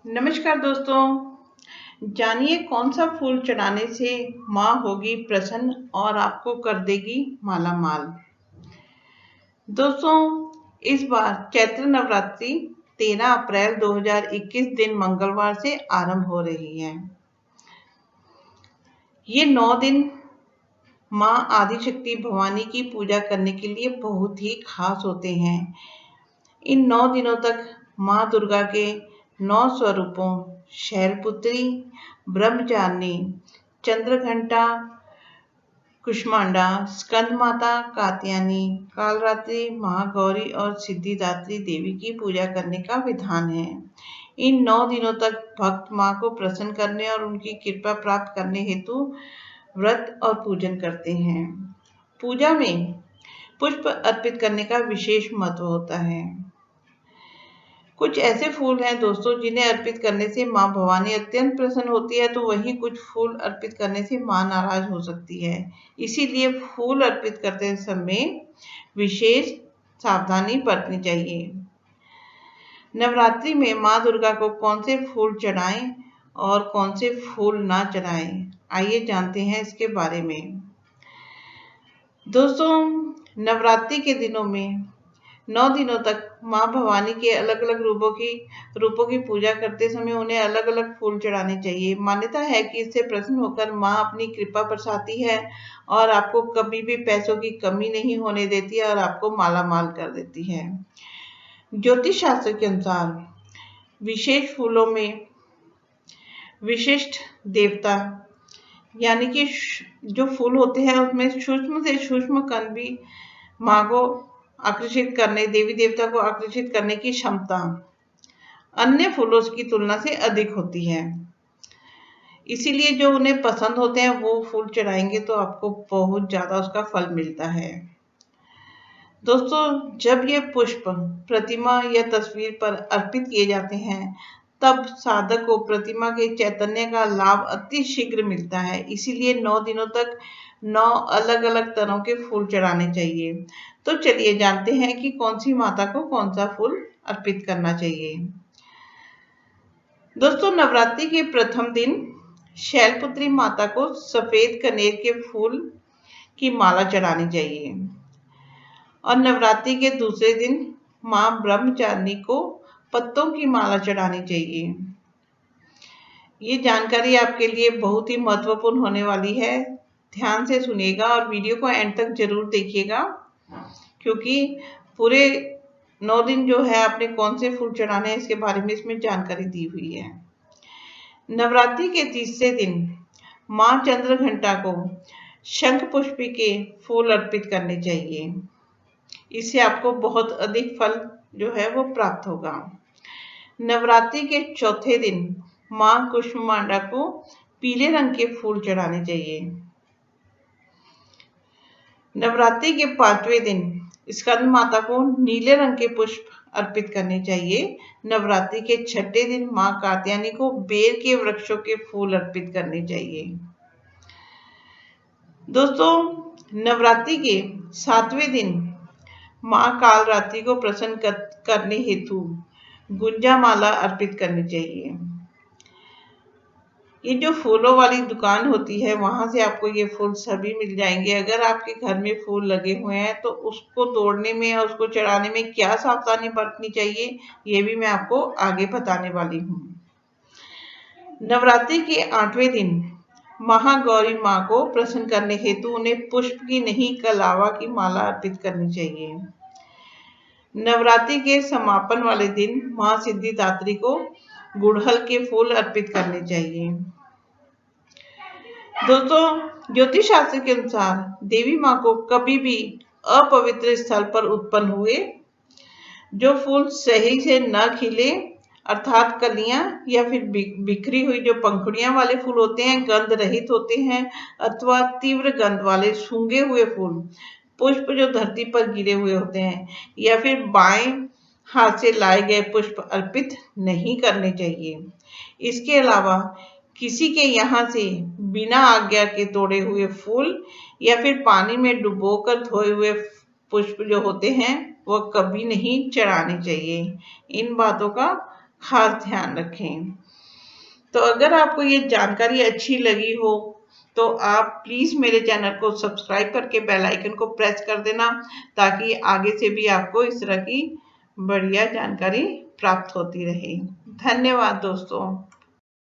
नमस्कार दोस्तों। जानिए कौन सा फूल चढ़ाने से माँ होगी प्रसन्न और आपको कर देगी माला माल। दोस्तों, इस बार चैत्र नवरात्रि 13 अप्रैल 2021 दिन मंगलवार से आरंभ हो रही है। ये 9 दिन माँ आदिशक्ति भवानी की पूजा करने के लिए बहुत ही खास होते हैं। इन 9 दिनों तक माँ दुर्गा के 9 स्वरूपों शैलपुत्री, ब्रह्मचारिणी, चंद्रघंटा, कुष्मांडा, स्कंद माता, कात्यायनी, कालरात्रि, महागौरी और सिद्धिदात्री देवी की पूजा करने का विधान है। इन 9 दिनों तक भक्त माँ को प्रसन्न करने और उनकी कृपा प्राप्त करने हेतु व्रत और पूजन करते हैं। पूजा में पुष्प अर्पित करने का विशेष महत्व होता है। कुछ ऐसे फूल हैं दोस्तों जिन्हें अर्पित करने से माँ भवानी अत्यंत प्रसन्न होती है, तो वहीं कुछ फूल अर्पित करने से माँ नाराज हो सकती है। इसीलिए फूल अर्पित करते समय विशेष सावधानी बरतनी चाहिए। नवरात्रि में माँ दुर्गा को कौन से फूल चढ़ाएं और कौन से फूल ना चढ़ाएं, आइए जानते हैं इसके बारे में। दोस्तों, नवरात्रि के दिनों में 9 दिनों तक माँ भवानी के अलग अलग रूपों की पूजा करते समय उन्हें अलग अलग फूल चढ़ाने चाहिए। मान्यता है कि इससे प्रसन्न होकर माँ अपनी कृपा बरसाती है और आपको कभी भी पैसों की कमी नहीं होने देती है और आपको माला माल कर देती है। ज्योतिष शास्त्र के अनुसार विशेष फूलों में विशिष्ट देवता यानी कि जो फूल होते हैं उसमें सूक्ष्म से सूक्ष्म कण भी माँ को आकर्षित करने, देवी देवता को आकर्षित करने की क्षमता अन्य फूलों की तुलना से अधिक होती है। इसीलिए जो उन्हें पसंद होते हैं वो फूल चढ़ाएंगे तो आपको बहुत ज्यादा उसका फल मिलता है। दोस्तों, जब ये पुष्प प्रतिमा या तस्वीर पर अर्पित किए जाते हैं तब साधक को प्रतिमा के चैतन्य का लाभ अति शीघ्र मिलता है। इसीलिए 9 दिनों तक 9 अलग अलग तरह के फूल चढ़ाने चाहिए। तो चलिए जानते हैं कि कौन सी माता को कौन सा फूल अर्पित करना चाहिए। दोस्तों, नवरात्रि के प्रथम दिन शैलपुत्री माता को सफेद कनेर के फूल की माला चढ़ानी चाहिए और नवरात्रि के दूसरे दिन मां ब्रह्मचारिणी को पत्तों की माला चढ़ानी चाहिए। ये जानकारी आपके लिए बहुत ही महत्वपूर्ण होने वाली है। ध्यान से सुनिएगा और वीडियो को एंड तक जरूर देखिएगा, क्योंकि पूरे 9 दिन जो है आपने कौन से फूल चढ़ाने हैं इसके बारे में इसमें जानकारी दी हुई है। नवरात्रि के तीसरे दिन मां चंद्रघंटा को शंख पुष्पी के फूल अर्पित करने चाहिए। इससे आपको बहुत अधिक फल जो है वो प्राप्त होगा। नवरात्रि के चौथे दिन मां कुष्मांडा को पीले रंग के फूल चढ़ाने चाहिए। नवरात्रि के 5वें दिन स्कंद माता को नीले रंग के पुष्प अर्पित करने चाहिए। नवरात्रि के 6ठे दिन मां कात्यायनी को बेर के वृक्षों के फूल अर्पित करने चाहिए। दोस्तों, नवरात्रि के 7वें दिन मां कालरात्रि को प्रसन्न करने हेतु गुंजा माला अर्पित करनी चाहिए। ये जो फूलों वाली दुकान होती है वहां से आपको ये फूल सभी मिल जाएंगे। अगर आपके घर में फूल लगे हुए हैं तो उसको तोड़ने में या उसको चढ़ाने में क्या सावधानी बरतनी चाहिए ये भी मैं आपको आगे बताने वाली हूँ। नवरात्रि के 8वें दिन महागौरी माँ को प्रसन्न करने हेतु उन्हें पुष्प की नहीं कलावा की माला अर्पित करनी चाहिए। नवरात्रि के समापन वाले दिन माँ सिद्धिदात्री को गुड़हल के फूल अर्पित करने चाहिए। दोस्तों, ज्योतिष शास्त्र के अनुसार देवी माँ को कभी भी अपवित्र स्थल पर उत्पन्न हुए जो फूल सही से न खिले अर्थात कलियां या फिर बिखरी हुई जो पंखुड़ियां वाले फूल होते हैं, गंध रहित होते हैं अथवा तीव्र गंध वाले सूंघे हुए फूल पुष्प जो धरती पर गिरे हुए होते हैं या फिर बाएं हाथ से लाए गए पुष्प अर्पित नहीं करने चाहिए। इसके अलावा किसी के यहाँ से बिना आज्ञा के तोड़े हुए फूल या फिर पानी में डुबोकर धोए हुए पुष्प जो होते हैं वो कभी नहीं चढ़ाने चाहिए। इन बातों का खास ध्यान रखें। तो अगर आपको ये जानकारी अच्छी लगी हो तो आप प्लीज मेरे चैनल को सब्सक्राइब करके बेल आइकन को प्रेस कर देना, ताकि आगे से भी आपको इस तरह की बढ़िया जानकारी प्राप्त होती रहे। धन्यवाद दोस्तों।